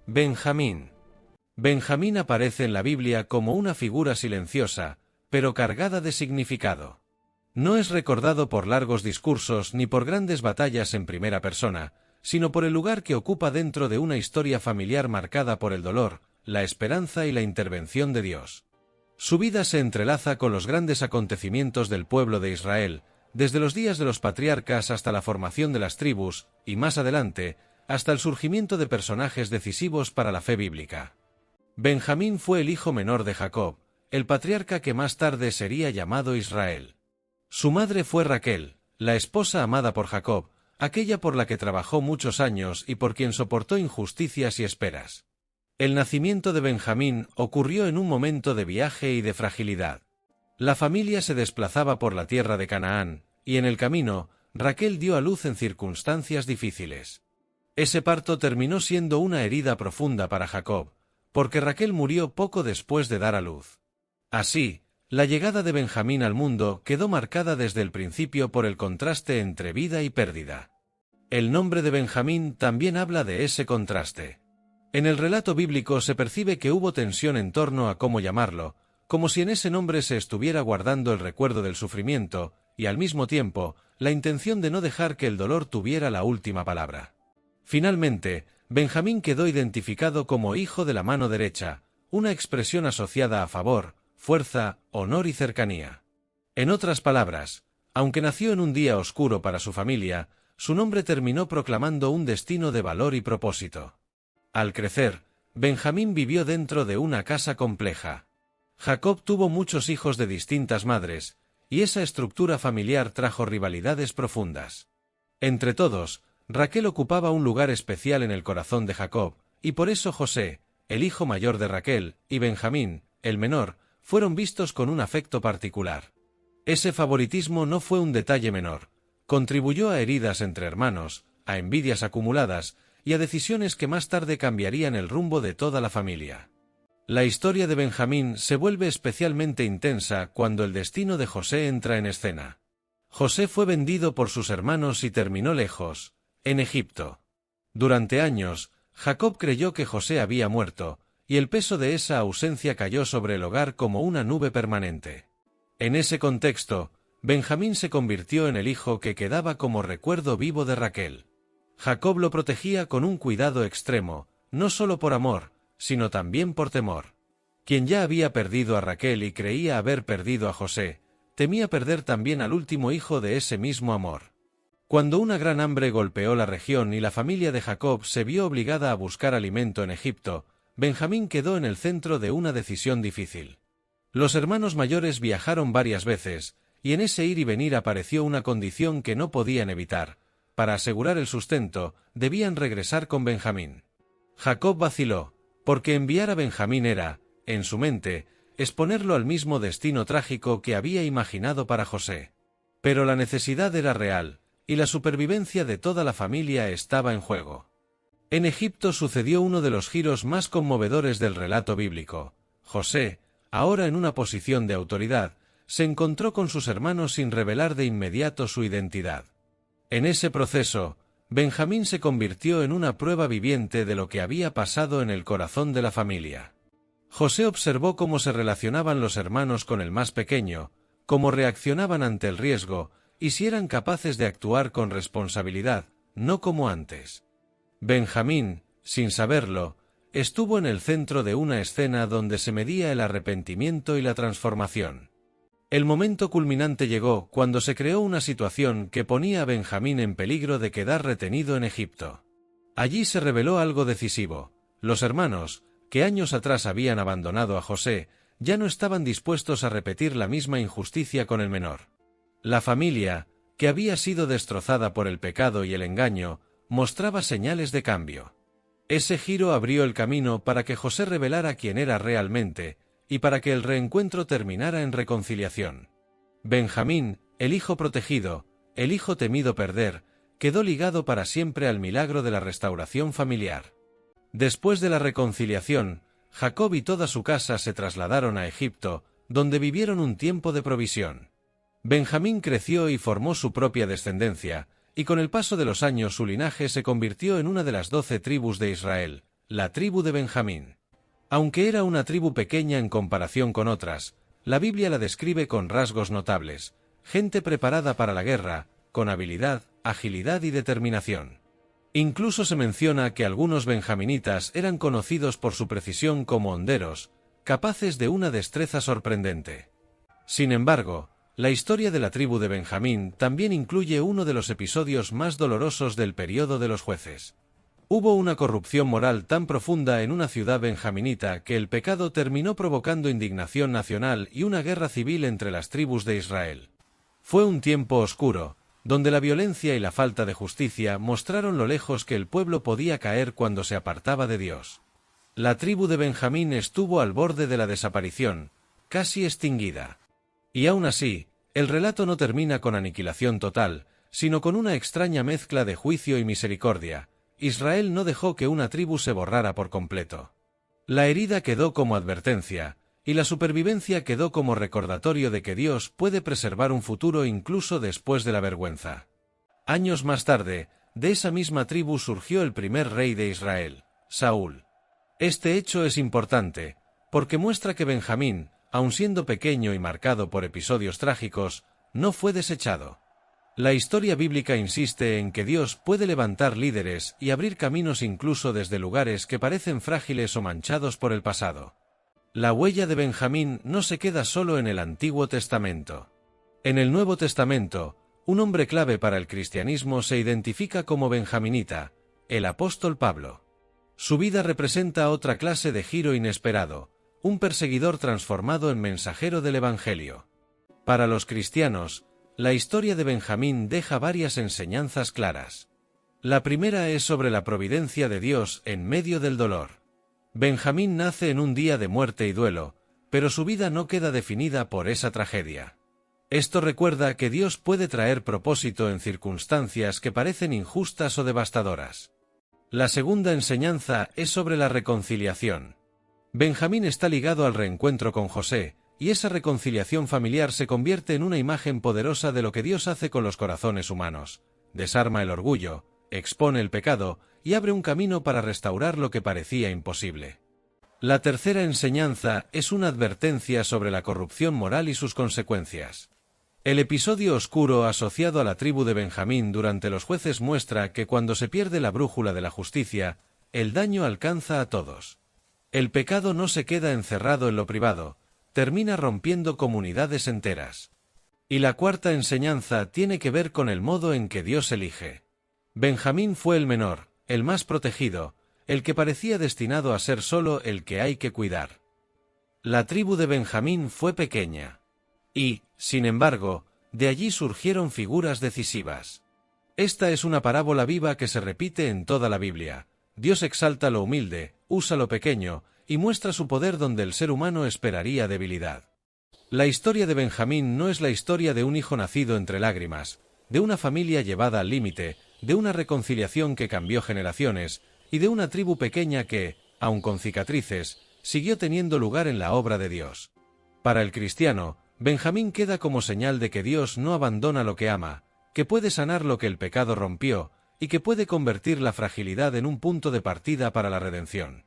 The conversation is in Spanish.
Benjamín. Benjamín aparece en la Biblia como una figura silenciosa, pero cargada de significado. No es recordado por largos discursos ni por grandes batallas en primera persona, sino por el lugar que ocupa dentro de una historia familiar marcada por el dolor, la esperanza y la intervención de Dios. Su vida se entrelaza con los grandes acontecimientos del pueblo de Israel, desde los días de los patriarcas hasta la formación de las tribus, y más adelante, hasta el surgimiento de personajes decisivos para la fe bíblica. Benjamín fue el hijo menor de Jacob, el patriarca que más tarde sería llamado Israel. Su madre fue Raquel, la esposa amada por Jacob, aquella por la que trabajó muchos años y por quien soportó injusticias y esperas. El nacimiento de Benjamín ocurrió en un momento de viaje y de fragilidad. La familia se desplazaba por la tierra de Canaán, y en el camino, Raquel dio a luz en circunstancias difíciles. Ese parto terminó siendo una herida profunda para Jacob, porque Raquel murió poco después de dar a luz. Así, la llegada de Benjamín al mundo quedó marcada desde el principio por el contraste entre vida y pérdida. El nombre de Benjamín también habla de ese contraste. En el relato bíblico se percibe que hubo tensión en torno a cómo llamarlo, como si en ese nombre se estuviera guardando el recuerdo del sufrimiento, y al mismo tiempo, la intención de no dejar que el dolor tuviera la última palabra. Finalmente, Benjamín quedó identificado como hijo de la mano derecha, una expresión asociada a favor, fuerza, honor y cercanía. En otras palabras, aunque nació en un día oscuro para su familia, su nombre terminó proclamando un destino de valor y propósito. Al crecer, Benjamín vivió dentro de una casa compleja. Jacob tuvo muchos hijos de distintas madres, y esa estructura familiar trajo rivalidades profundas. Entre todos, Raquel ocupaba un lugar especial en el corazón de Jacob, y por eso José, el hijo mayor de Raquel, y Benjamín, el menor, fueron vistos con un afecto particular. Ese favoritismo no fue un detalle menor, contribuyó a heridas entre hermanos, a envidias acumuladas, y a decisiones que más tarde cambiarían el rumbo de toda la familia. La historia de Benjamín se vuelve especialmente intensa cuando el destino de José entra en escena. José fue vendido por sus hermanos y terminó lejos, en Egipto. Durante años, Jacob creyó que José había muerto, y el peso de esa ausencia cayó sobre el hogar como una nube permanente. En ese contexto, Benjamín se convirtió en el hijo que quedaba como recuerdo vivo de Raquel. Jacob lo protegía con un cuidado extremo, no solo por amor, sino también por temor. Quien ya había perdido a Raquel y creía haber perdido a José, temía perder también al último hijo de ese mismo amor. Cuando una gran hambre golpeó la región y la familia de Jacob se vio obligada a buscar alimento en Egipto, Benjamín quedó en el centro de una decisión difícil. Los hermanos mayores viajaron varias veces, y en ese ir y venir apareció una condición que no podían evitar. Para asegurar el sustento, debían regresar con Benjamín. Jacob vaciló, porque enviar a Benjamín era, en su mente, exponerlo al mismo destino trágico que había imaginado para José. Pero la necesidad era real, y la supervivencia de toda la familia estaba en juego. En Egipto sucedió uno de los giros más conmovedores del relato bíblico. José, ahora en una posición de autoridad, se encontró con sus hermanos sin revelar de inmediato su identidad. En ese proceso, Benjamín se convirtió en una prueba viviente de lo que había pasado en el corazón de la familia. José observó cómo se relacionaban los hermanos con el más pequeño, cómo reaccionaban ante el riesgo, y si eran capaces de actuar con responsabilidad, no como antes. Benjamín, sin saberlo, estuvo en el centro de una escena donde se medía el arrepentimiento y la transformación. El momento culminante llegó cuando se creó una situación que ponía a Benjamín en peligro de quedar retenido en Egipto. Allí se reveló algo decisivo. Los hermanos, que años atrás habían abandonado a José, ya no estaban dispuestos a repetir la misma injusticia con el menor. La familia, que había sido destrozada por el pecado y el engaño, mostraba señales de cambio. Ese giro abrió el camino para que José revelara quién era realmente, y para que el reencuentro terminara en reconciliación. Benjamín, el hijo protegido, el hijo temido perder, quedó ligado para siempre al milagro de la restauración familiar. Después de la reconciliación, Jacob y toda su casa se trasladaron a Egipto, donde vivieron un tiempo de provisión. Benjamín creció y formó su propia descendencia, y con el paso de los años su linaje se convirtió en una de las 12 tribus de Israel, la tribu de Benjamín. Aunque era una tribu pequeña en comparación con otras, la Biblia la describe con rasgos notables: gente preparada para la guerra, con habilidad, agilidad y determinación. Incluso se menciona que algunos benjaminitas eran conocidos por su precisión como honderos, capaces de una destreza sorprendente. Sin embargo, la historia de la tribu de Benjamín también incluye uno de los episodios más dolorosos del período de los jueces. Hubo una corrupción moral tan profunda en una ciudad benjaminita que el pecado terminó provocando indignación nacional y una guerra civil entre las tribus de Israel. Fue un tiempo oscuro, donde la violencia y la falta de justicia mostraron lo lejos que el pueblo podía caer cuando se apartaba de Dios. La tribu de Benjamín estuvo al borde de la desaparición, casi extinguida. Y aún así, el relato no termina con aniquilación total, sino con una extraña mezcla de juicio y misericordia. Israel no dejó que una tribu se borrara por completo. La herida quedó como advertencia, y la supervivencia quedó como recordatorio de que Dios puede preservar un futuro incluso después de la vergüenza. Años más tarde, de esa misma tribu surgió el primer rey de Israel, Saúl. Este hecho es importante, porque muestra que Benjamín, aun siendo pequeño y marcado por episodios trágicos, no fue desechado. La historia bíblica insiste en que Dios puede levantar líderes y abrir caminos incluso desde lugares que parecen frágiles o manchados por el pasado. La huella de Benjamín no se queda solo en el Antiguo Testamento. En el Nuevo Testamento, un hombre clave para el cristianismo se identifica como benjaminita, el apóstol Pablo. Su vida representa otra clase de giro inesperado, un perseguidor transformado en mensajero del Evangelio. Para los cristianos, la historia de Benjamín deja varias enseñanzas claras. La primera es sobre la providencia de Dios en medio del dolor. Benjamín nace en un día de muerte y duelo, pero su vida no queda definida por esa tragedia. Esto recuerda que Dios puede traer propósito en circunstancias que parecen injustas o devastadoras. La segunda enseñanza es sobre la reconciliación. Benjamín está ligado al reencuentro con José, y esa reconciliación familiar se convierte en una imagen poderosa de lo que Dios hace con los corazones humanos. Desarma el orgullo, expone el pecado y abre un camino para restaurar lo que parecía imposible. La tercera enseñanza es una advertencia sobre la corrupción moral y sus consecuencias. El episodio oscuro asociado a la tribu de Benjamín durante los jueces muestra que cuando se pierde la brújula de la justicia, el daño alcanza a todos. El pecado no se queda encerrado en lo privado, termina rompiendo comunidades enteras. Y la cuarta enseñanza tiene que ver con el modo en que Dios elige. Benjamín fue el menor, el más protegido, el que parecía destinado a ser solo el que hay que cuidar. La tribu de Benjamín fue pequeña. Y, sin embargo, de allí surgieron figuras decisivas. Esta es una parábola viva que se repite en toda la Biblia. Dios exalta lo humilde, usa lo pequeño, y muestra su poder donde el ser humano esperaría debilidad. La historia de Benjamín no es la historia de un hijo nacido entre lágrimas, de una familia llevada al límite, de una reconciliación que cambió generaciones, y de una tribu pequeña que, aun con cicatrices, siguió teniendo lugar en la obra de Dios. Para el cristiano, Benjamín queda como señal de que Dios no abandona lo que ama, que puede sanar lo que el pecado rompió, y que puede convertir la fragilidad en un punto de partida para la redención.